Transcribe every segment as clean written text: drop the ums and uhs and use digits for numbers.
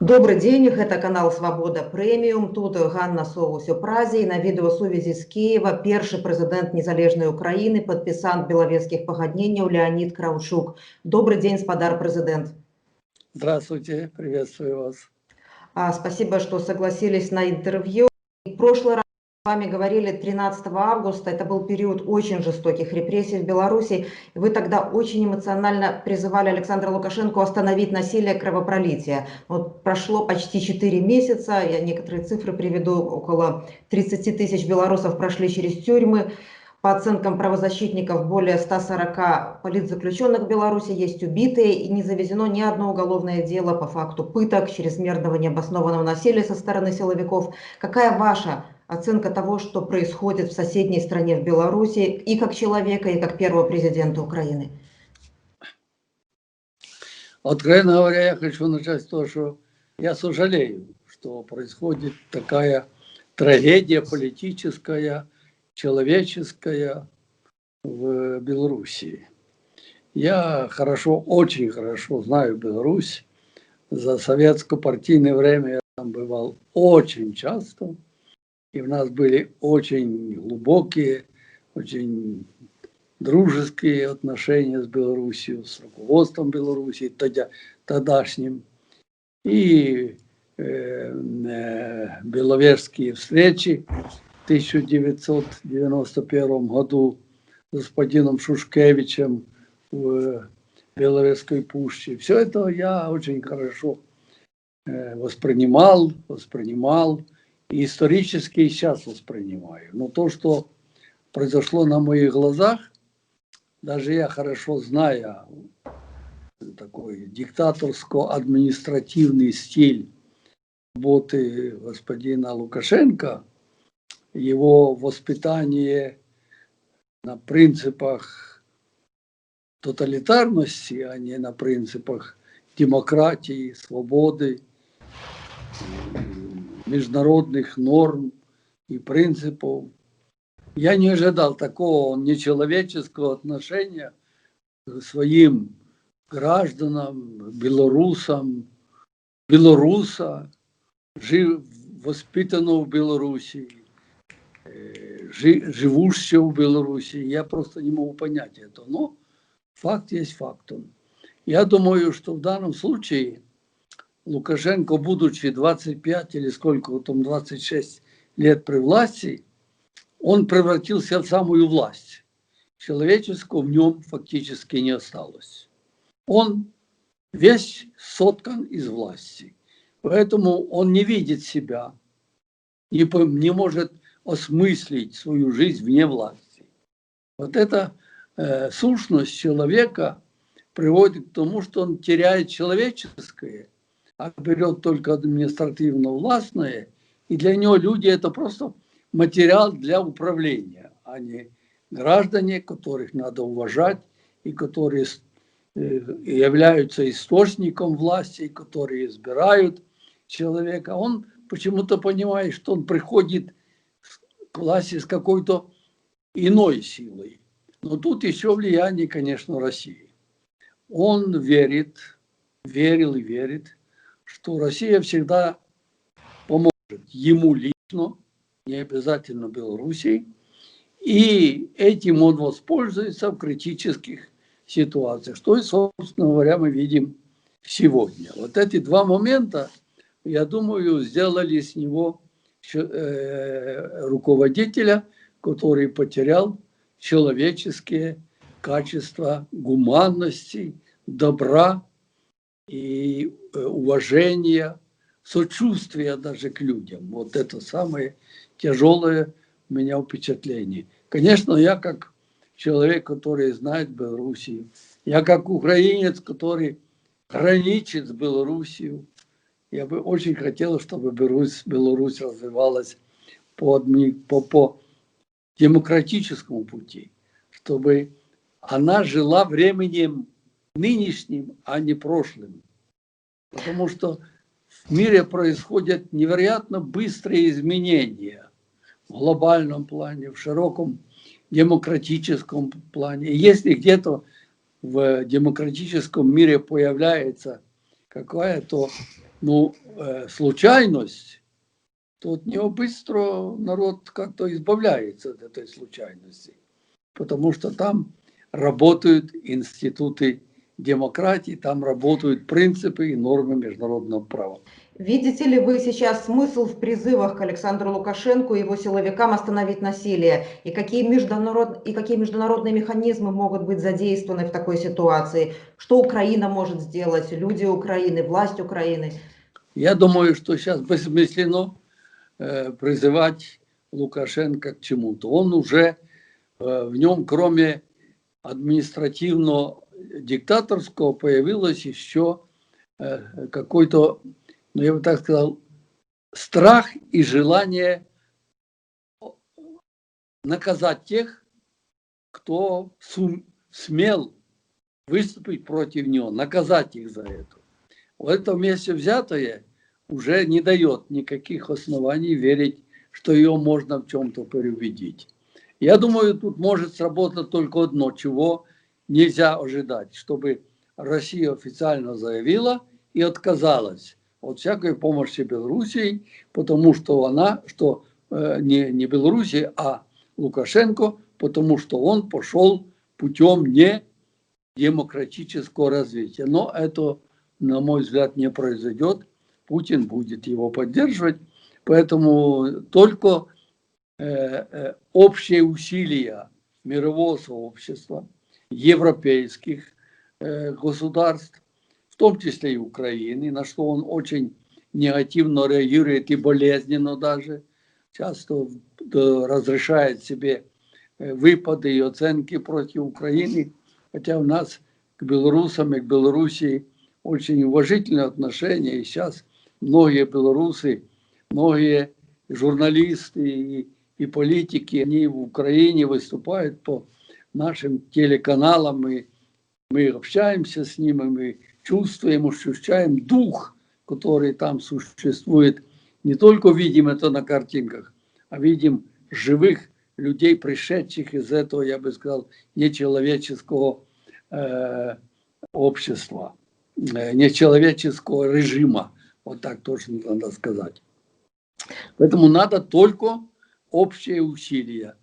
Добрый день, это канал Свобода Преміум. Тут Ганна Соус-Опразій. На відеосувязі з Києва перший президент незалежной Украины, подписант Беловежских погодненняў Леонид Краучук. Добрый день, спадар президент. Здравствуйте, приветствую вас. Спасибо, что согласились на интервью. В прошлый раз с вами говорили 13 августа, это был период очень жестоких репрессий в Беларуси. Вы тогда очень эмоционально призывали Александра Лукашенко остановить насилие, кровопролитие. Вот прошло почти 4 месяца, я некоторые цифры приведу, около 30 тысяч белорусов прошли через тюрьмы. По оценкам правозащитников, более 140 политзаключенных в Беларуси есть убитые, и не заведено ни одно уголовное дело по факту пыток, чрезмерного необоснованного насилия со стороны силовиков. Какая ваша оценка того, что происходит в соседней стране, в Беларуси, и как человека, и как первого президента Украины? Откровенно говоря, я хочу начать с того, что я сожалею, что происходит такая трагедия политическая, человеческая в Белоруссии. Я очень хорошо знаю Беларусь. За советско-партийное время я там бывал очень часто. И у нас были очень глубокие, очень дружеские отношения с Белоруссией, с руководством Беларуси тогдашним. И беловежские встречи в 1991 году с господином Шушкевичем в Беловежской пуще. Все это я очень хорошо воспринимал и исторически и сейчас воспринимаю. Но то, что произошло на моих глазах, даже я хорошо зная такой диктаторско-административный стиль работы господина Лукашенко, его воспитание на принципах тоталитарности, а не на принципах демократии, свободы, международных норм и принципов. Я не ожидал такого нечеловеческого отношения к своим гражданам, белоруса, воспитанного в Беларуси, живущего в Беларуси. Я просто не могу понять это. Но факт есть фактом. Я думаю, что в данном случае Лукашенко, будучи 25 или сколько там 26 лет при власти, он превратился в самую власть. Человеческого в нем фактически не осталось. Он весь соткан из власти. Поэтому он не видит себя, не может осмыслить свою жизнь вне власти. Вот эта сущность человека приводит к тому, что он теряет человеческое, а берет только административно-властное, и для него люди это просто материал для управления, а не граждане, которых надо уважать и которые являются источником власти, которые избирают человека. Он почему-то понимает, что он приходит к власти с какой-то иной силой. Но тут еще влияние, конечно, России. Он верил и верит, что Россия всегда поможет ему лично, не обязательно Белоруссии, и этим он воспользуется в критических ситуациях, что и, собственно говоря, мы видим сегодня. Вот эти два момента, я думаю, сделали с него руководителя, который потерял человеческие качества гуманности, добра и уважения, сочувствия даже к людям. Вот это самое тяжелое у меня впечатление. Конечно, я как человек, который знает Белоруссию, я как украинец, который граничит с Белоруссией, я бы очень хотел, чтобы Беларусь развивалась по демократическому пути, чтобы она жила временем нынешним, а не прошлым. Потому что в мире происходят невероятно быстрые изменения в глобальном плане, в широком демократическом плане. И если где-то в демократическом мире появляется какая-то случайность, то от нее быстро народ как-то избавляется от этой случайности. Потому что там работают институты демократии, там работают принципы и нормы международного права. Видите ли вы сейчас смысл в призывах к Александру Лукашенку и его силовикам остановить насилие? И какие международные механизмы могут быть задействованы в такой ситуации? Что Украина может сделать, люди Украины, власть Украины? Я думаю, что сейчас бессмысленно призывать Лукашенко к чему-то. Он уже, в нем, кроме административно-диктаторского, появилось еще какой-то, ну, я бы так сказал, страх и желание наказать тех, кто смел выступить против него, наказать их за это. В этом месте взятое уже не дает никаких оснований верить, что ее можно в чем-то переубедить. Я думаю, тут может сработать только одно, чего нельзя ожидать, чтобы Россия официально заявила и отказалась от всякой помощи Белоруссии, потому что не Белоруссия, а Лукашенко, потому что он пошел путем не демократического развития. Но это, на мой взгляд, не произойдет. Путин будет его поддерживать. Поэтому только общие усилия мирового сообщества, европейских государств, в том числе и Украины, на что он очень негативно реагирует и болезненно даже, часто разрешает себе выпады и оценки против Украины, хотя у нас к белорусам и к Белоруссии очень уважительные отношения, и сейчас многие белорусы, многие журналисты и политики, они в Украине выступают по нашим телеканалам, и мы общаемся с ними, мы чувствуем, ощущаем дух, который там существует. Не только видим это на картинках, а видим живых людей, пришедших из этого, я бы сказал, нечеловеческого общества, нечеловеческого режима. Вот так точно надо сказать. Поэтому надо только общие усилия.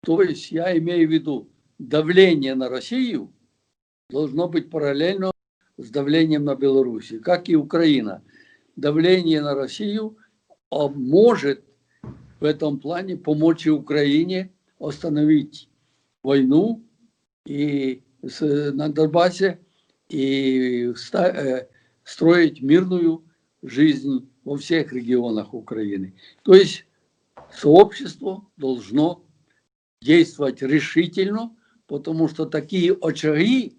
То есть я имею в виду, давление на Россию должно быть параллельно с давлением на Беларусь, как и Украина. Давление на Россию может в этом плане помочь и Украине остановить войну на Донбассе и строить мирную жизнь во всех регионах Украины. То есть сообщество должно действовать решительно, потому что такие очаги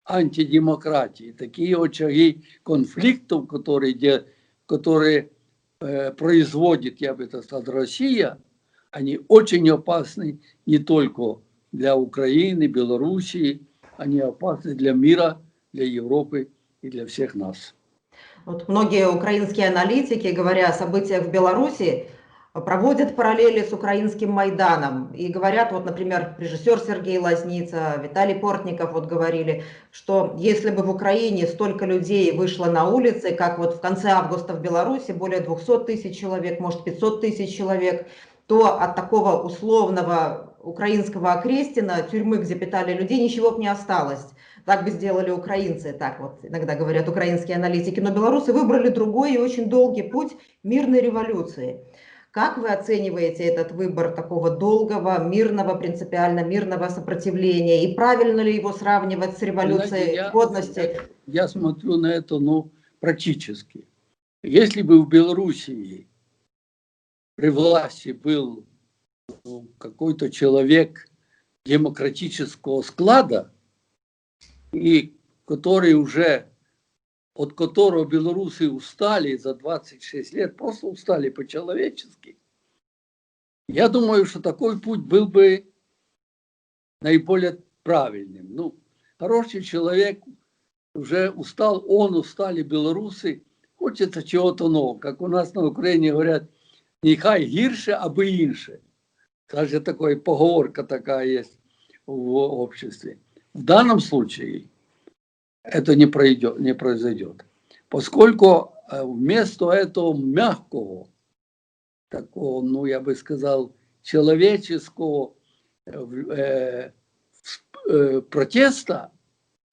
антидемократии, такие очаги конфликтов, которые производит, я бы так сказал, Россия, они очень опасны не только для Украины, Белоруссии, они опасны для мира, для Европы и для всех нас. Вот многие украинские аналитики, говоря о событиях в Беларуси, проводят параллели с украинским Майданом. И говорят, вот, например, режиссер Сергей Лазница, Виталий Портников вот говорили, что если бы в Украине столько людей вышло на улицы, как вот в конце августа в Беларуси, более 200 тысяч человек, может 500 тысяч человек, то от такого условного украинского Окрестина, тюрьмы, где питали людей, ничего бы не осталось. Так бы сделали украинцы, так вот иногда говорят украинские аналитики. Но белорусы выбрали другой и очень долгий путь мирной революции. Как вы оцениваете этот выбор такого долгого, мирного, принципиально мирного сопротивления? И правильно ли его сравнивать с революцией годности? Я смотрю на это, практически. Если бы в Белоруссии при власти был какой-то человек демократического склада, и который уже, от которого белорусы устали за 26 лет, просто устали по-человечески. Я думаю, что такой путь был бы наиболее правильным. Хороший человек уже устал, устали белорусы, хочется чего-то нового. Как у нас на Украине говорят, нехай гірше, аби інше. Даже такая поговорка такая есть в обществе. В данном случае это не произойдет, поскольку вместо этого мягкого, такого, ну, я бы сказал, человеческого протеста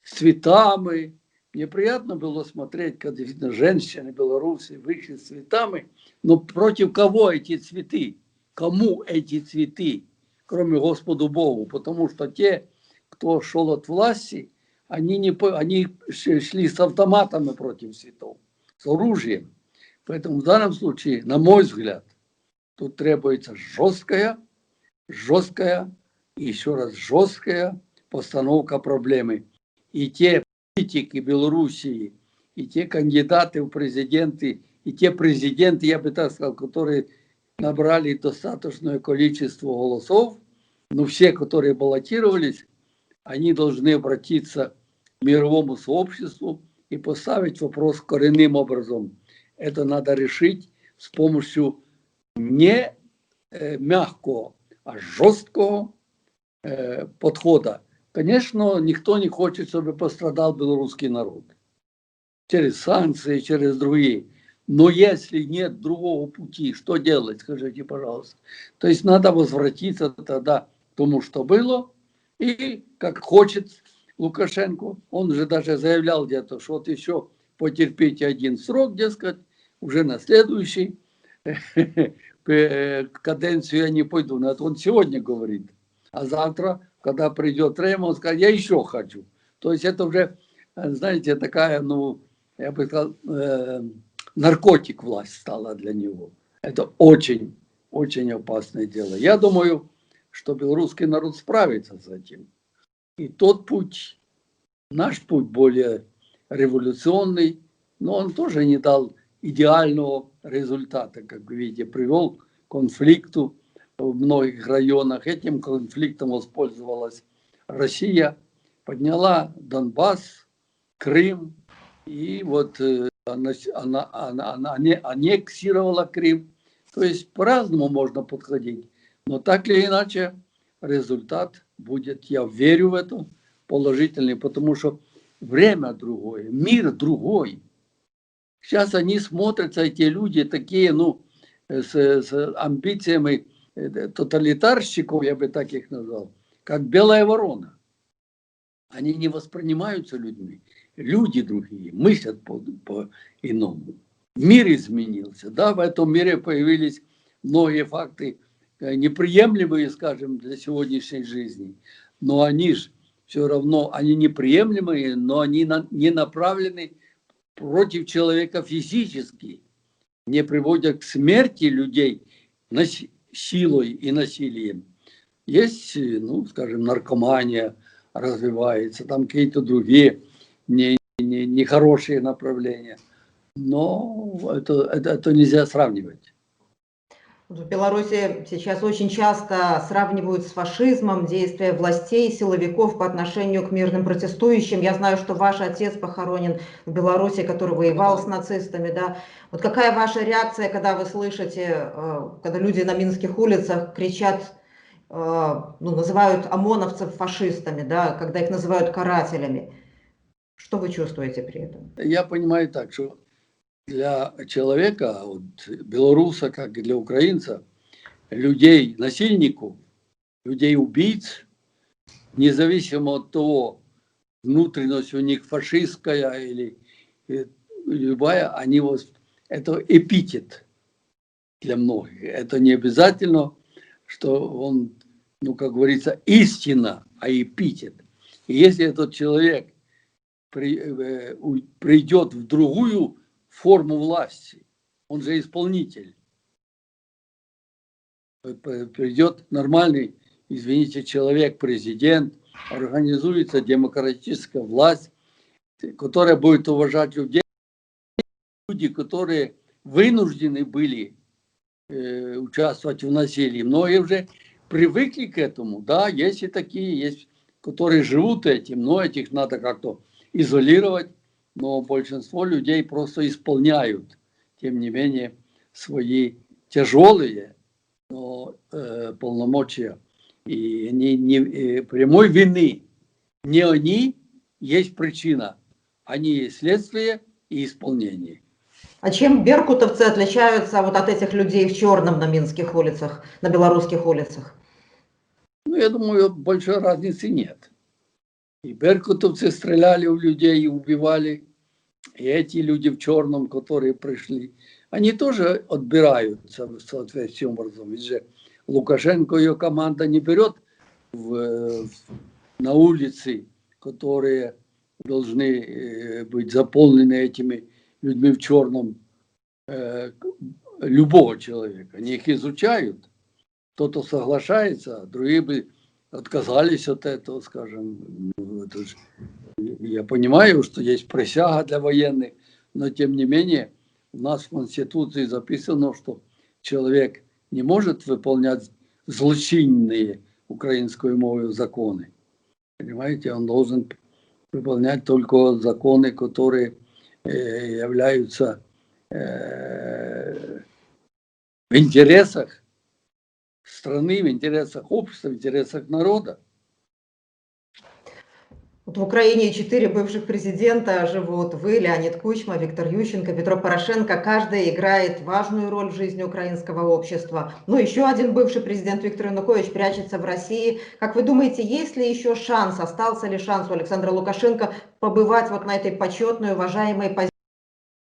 с цветами. Мне приятно было смотреть, когда действительно женщины Беларуси вышли с цветами, но против кого эти цветы? Кому эти цветы, кроме Господу Богу? Потому что те, кто шел от власти, они шли с автоматами против цветов, с оружием. Поэтому в данном случае, на мой взгляд, тут требуется жесткая и еще раз жесткая постановка проблемы. И те политики Белоруссии, и те кандидаты в президенты, и те президенты, я бы так сказал, которые набрали достаточное количество голосов, но все, которые баллотировались, они должны обратиться к мировому сообществу и поставить вопрос коренным образом. Это надо решить с помощью не мягкого, а жесткого подхода. Конечно, никто не хочет, чтобы пострадал белорусский народ. Через санкции, через другие. Но если нет другого пути, что делать, скажите, пожалуйста. То есть надо возвратиться тогда к тому, что было, и как хочет Лукашенко, он же даже заявлял где-то, что вот еще потерпите один срок, дескать, уже на следующий каденцию я не пойду. Но это он сегодня говорит. А завтра, когда придет время, он скажет, я еще хочу. То есть это уже, знаете, такая, ну, я бы сказал, наркотик власть стала для него. Это очень, очень опасное дело. Я думаю, что белорусский народ справится с этим. И тот путь, наш путь более революционный, но он тоже не дал идеального результата, как вы видите, привел к конфликту в многих районах. Этим конфликтом воспользовалась Россия, подняла Донбасс, Крым, и вот она аннексировала Крым. То есть по-разному можно подходить. Но так или иначе результат будет, я верю в это, положительный, потому что время другое, мир другой. Сейчас они смотрятся, эти люди такие, ну, с амбициями тоталитарщиков, я бы так их назвал, как белая ворона. Они не воспринимаются людьми. Люди другие, мыслят по-иному. Мир изменился. Да, в этом мире появились многие факты неприемлемые, скажем, для сегодняшней жизни. Но они же все равно, они неприемлемые, но они не направлены против человека физически, не приводят к смерти людей силой и насилием. Есть, ну, скажем, наркомания развивается, там какие-то другие нехорошие направления. Но это нельзя сравнивать. В Беларуси сейчас очень часто сравнивают с фашизмом действия властей, силовиков по отношению к мирным протестующим. Я знаю, что ваш отец похоронен в Беларуси, который воевал с нацистами. Да? Вот какая ваша реакция, когда вы слышите, когда люди на минских улицах кричат, ну, называют ОМОНовцев фашистами, да, когда их называют карателями? Что вы чувствуете при этом? Я понимаю так, что для человека, вот, белоруса, как и для украинца, людей, насильников, людей-убийц, независимо от того, внутренность у них фашистская или любая, это эпитет для многих. Это не обязательно, что он, ну, как говорится, истина, а эпитет. И если этот человек придет в другую форму власти, он же исполнитель, придет нормальный, извините, человек, президент, организуется демократическая власть, которая будет уважать людей, люди, которые вынуждены были участвовать в насилии. Многие уже привыкли к этому. Да, есть и такие, есть, которые живут этим, но этих надо как-то изолировать. Но большинство людей просто исполняют, тем не менее, свои тяжелые полномочия. И прямой вины не они есть причина, они есть следствие и исполнение. А чем беркутовцы отличаются вот от этих людей в черном на минских улицах, на белорусских улицах? Ну, я думаю, большой разницы нет. И беркутовцы стреляли в людей и убивали, и эти люди в черном, которые пришли, они тоже отбираются соответствующим образом. Ведь же Лукашенко и ее команда не берет на улицы, которые должны быть заполнены этими людьми в черном, любого человека. Они их изучают. Кто-то соглашается, другие бы отказались от этого, скажем. Я понимаю, что есть присяга для военных, но тем не менее у нас в Конституции записано, что человек не может выполнять злочинные украинской мовой законы. Понимаете, он должен выполнять только законы, которые являются в интересах страны, в интересах общества, в интересах народа. Вот в Украине 4 бывших президента живут. Вы, Леонид Кучма, Виктор Ющенко, Петро Порошенко. Каждый играет важную роль в жизни украинского общества. Но еще один бывший президент Виктор Янукович прячется в России. Как вы думаете, есть ли еще шанс, остался ли шанс у Александра Лукашенко побывать вот на этой почетной, уважаемой позиции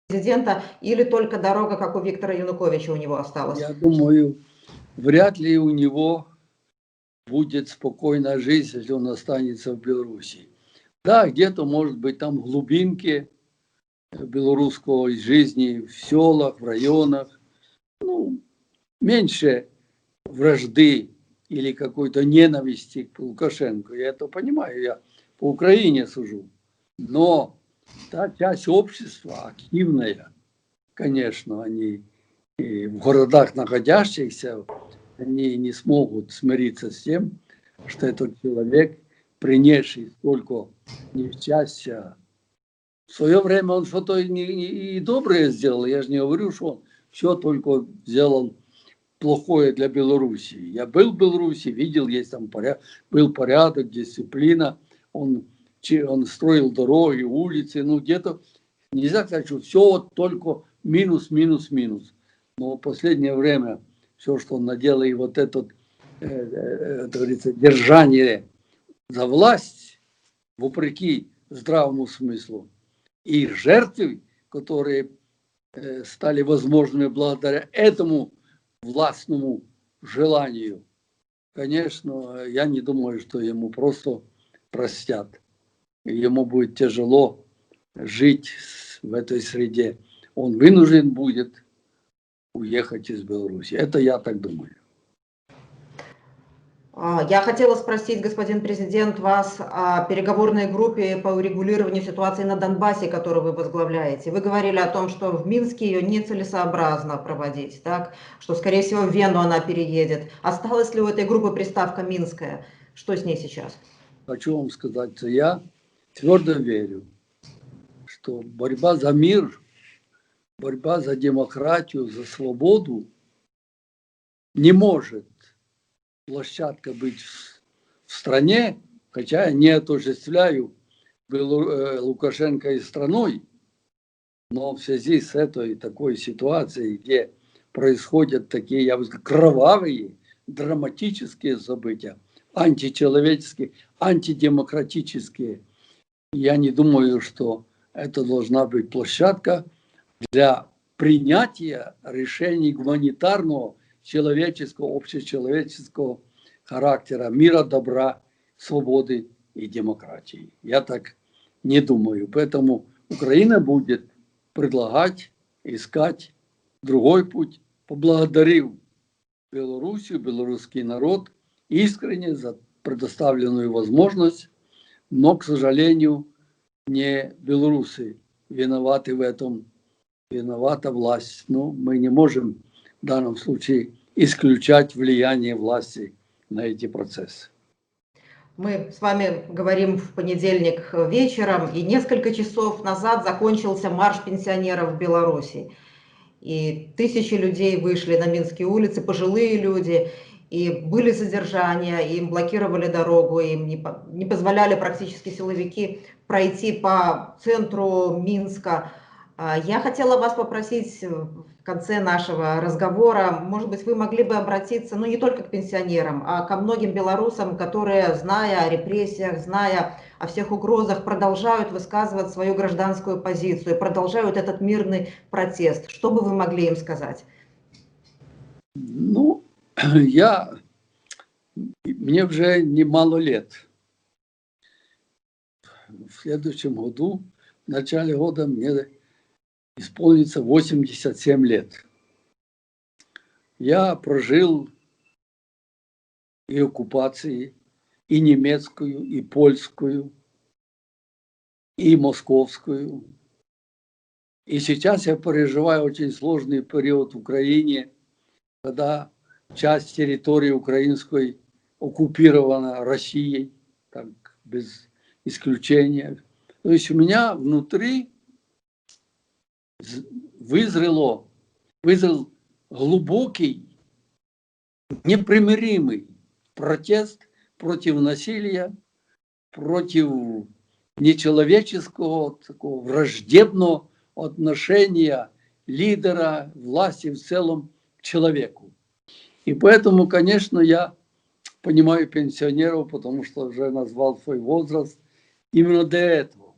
президента, или только дорога, как у Виктора Януковича, у него осталась? Я думаю, вряд ли у него будет спокойная жизнь, если он останется в Беларуси. Да, где-то, может быть, там в глубинке белорусской жизни, в селах, в районах, ну, меньше вражды или какой-то ненависти к Лукашенко. Я это понимаю, я по Украине сужу. Но та часть общества активная, конечно, они и в городах находящихся, они не смогут смириться с тем, что этот человек, принесший столько несчастья, в свое время он что-то и доброе сделал. Я же не говорю, что он все только сделал плохое для Беларуси. Я был в Беларуси, видел, есть там был порядок, дисциплина. Он строил дороги, улицы. Ну, где-то нельзя сказать, что все вот только минус, минус, минус. Но в последнее время все, что он наделал, и вот это, говорится, держание за власть, вопреки здравому смыслу, и жертвы, которые стали возможными благодаря этому властному желанию, конечно, я не думаю, что ему просто простят. Ему будет тяжело жить в этой среде. Он вынужден будет уехать из Беларуси. Это я так думаю. Я хотела спросить, господин президент, вас о переговорной группе по урегулированию ситуации на Донбассе, которую вы возглавляете. Вы говорили о том, что в Минске ее нецелесообразно проводить, так? Что, скорее всего, в Вену она переедет. Осталась ли у этой группы приставка «Минская»? Что с ней сейчас? Хочу вам сказать, что я твердо верю, что борьба за мир, борьба за демократию, за свободу не может площадка быть в стране, хотя я не отождествляю Лукашенко и страной, но в связи с этой такой ситуацией, где происходят такие, я бы сказал, кровавые, драматические события, античеловеческие, антидемократические, я не думаю, что это должна быть площадка для принятия решений гуманитарного, человеческого, общечеловеческого характера, мира, добра, свободы и демократии. Я так не думаю. Поэтому Украина будет предлагать, искать другой путь, поблагодарив Белоруссию, белорусский народ искренне за предоставленную возможность, но, к сожалению, не белорусы виноваты в этом, виновата власть. Но мы не можем в данном случае исключать влияние власти на эти процессы. Мы с вами говорим в понедельник вечером, и несколько часов назад закончился марш пенсионеров в Беларуси. И тысячи людей вышли на Минские улицы, пожилые люди, и были задержания, им блокировали дорогу, им не позволяли практически силовики пройти по центру Минска. Я хотела вас попросить в конце нашего разговора, может быть, вы могли бы обратиться, ну, не только к пенсионерам, а ко многим белорусам, которые, зная о репрессиях, зная о всех угрозах, продолжают высказывать свою гражданскую позицию, продолжают этот мирный протест. Что бы вы могли им сказать? Ну, мне уже немало лет. В следующем году, в начале года, мне исполнится 87 лет. Я прожил и оккупации, и немецкую, и польскую, и московскую. И сейчас я переживаю очень сложный период в Украине, когда часть территории украинской оккупирована Россией, так, без исключения. То есть у меня внутри вызрел глубокий, непримиримый протест против насилия, против нечеловеческого, такого враждебного отношения лидера, власти в целом к человеку. И поэтому, конечно, я понимаю пенсионеров, потому что уже назвал свой возраст именно для этого.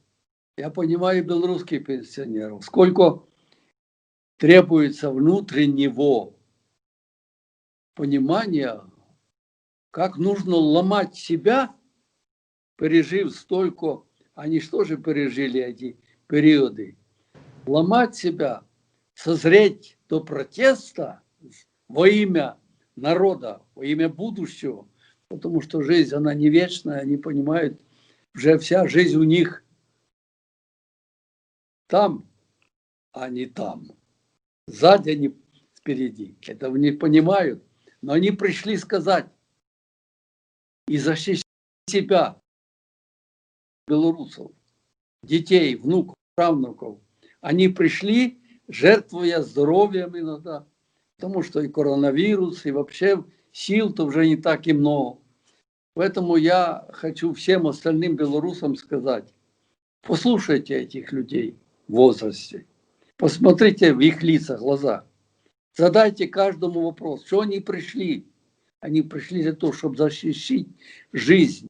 Я понимаю белорусских пенсионеров, сколько требуется внутреннего понимания, как нужно ломать себя, пережив столько, они что же пережили эти периоды, ломать себя, созреть до протеста во имя народа, во имя будущего, потому что жизнь, она не вечная, они понимают, уже вся жизнь у них там, а не там. Сзади, а не впереди. Этого не понимают, но они пришли сказать и защитить себя, белорусов, детей, внуков, правнуков. Они пришли, жертвуя здоровьем иногда, потому что и коронавирус, и вообще сил-то уже не так и много. Поэтому я хочу всем остальным белорусам сказать, послушайте этих людей в возрасте, посмотрите в их лица, глаза, задайте каждому вопрос, что они пришли. Они пришли для того, чтобы защитить жизнь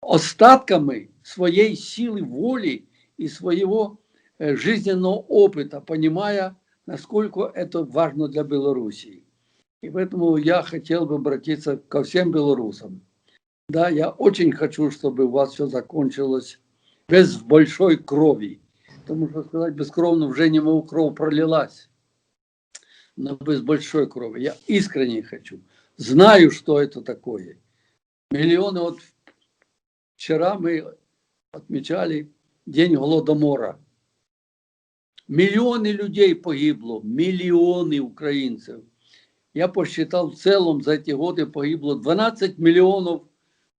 остатками своей силы воли и своего жизненного опыта, понимая, насколько это важно для Белоруссии. И поэтому я хотел бы обратиться ко всем белорусам. Да, я очень хочу, чтобы у вас все закончилось без большой крови. Потому что сказать бескровно уже не могу, кровь пролилась. Но без большой крови. Я искренне хочу. Знаю, что это такое. Миллионы, вот вчера мы отмечали День Голодомора. Миллионы людей погибло, миллионы украинцев. Я посчитал, в целом за эти годы погибло 12 миллионов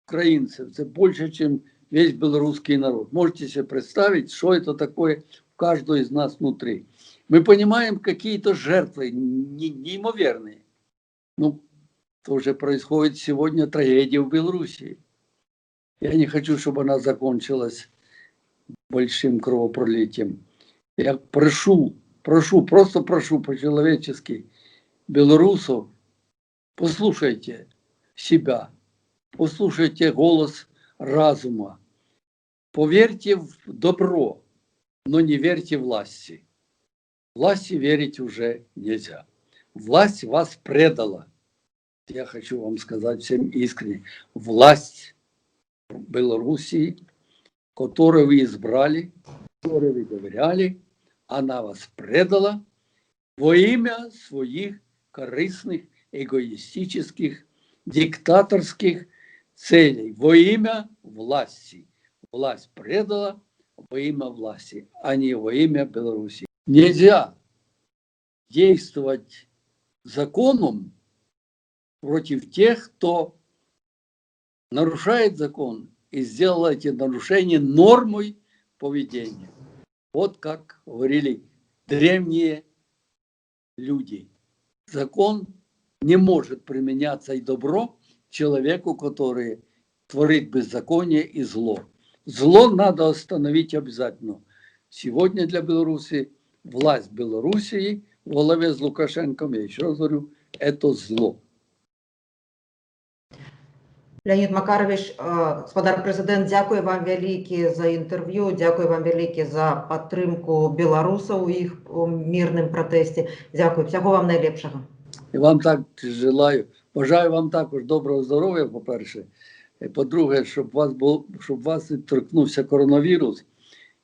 украинцев. Это больше, чем весь белорусский народ. Можете себе представить, что это такое в каждого из нас внутри. Мы понимаем, какие-то жертвы неимоверные. Ну, тоже происходит сегодня трагедия в Белоруссии. Я не хочу, чтобы она закончилась большим кровопролитием. Я прошу, просто прошу по-человечески белорусов, послушайте себя, послушайте голос разума, поверьте в добро, но не верьте власти. Власти верить уже нельзя. Власть вас предала. Я хочу вам сказать всем искренне. Власть Белоруссии, которую вы избрали, которой вы доверяли, она вас предала во имя своих корыстных, эгоистических, диктаторских целей, во имя власти. Власть предала во имя власти, а не во имя Беларуси. Нельзя действовать законом против тех, кто нарушает закон и сделал эти нарушения нормой поведения. Вот как говорили древние люди. Закон не может применяться и добро человеку, который творит беззаконие и зло. Зло надо остановить обязательно. Сегодня для Беларуси власть Белоруссии в голове с Лукашенком, я еще раз говорю, это зло. Леонід Макарович, господар президент, дякую вам велике за інтерв'ю, дякую вам велике за підтримку білорусів у їх мирному протесті. Дякую, всього вам найлепшого. І вам так желаю. Бажаю вам також доброго здоров'я, по-перше. По-друге, щоб вас торкнувся коронавірус.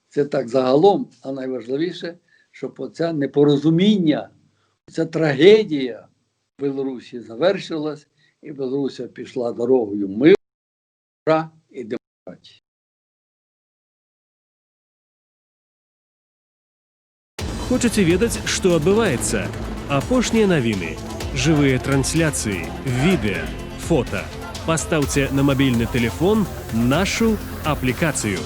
Це так загалом, а найважливіше, щоб оця непорозуміння, ця трагедія в Білорусі завершилась, і Білорусія пішла дорогою миру і демократії. Хочаце ведаць, што адбываецца? Апошнія навіны, жывыя трансляцыі, відэа, фота. Пастаўце на мабільны тэлефон нашу аплікацыю.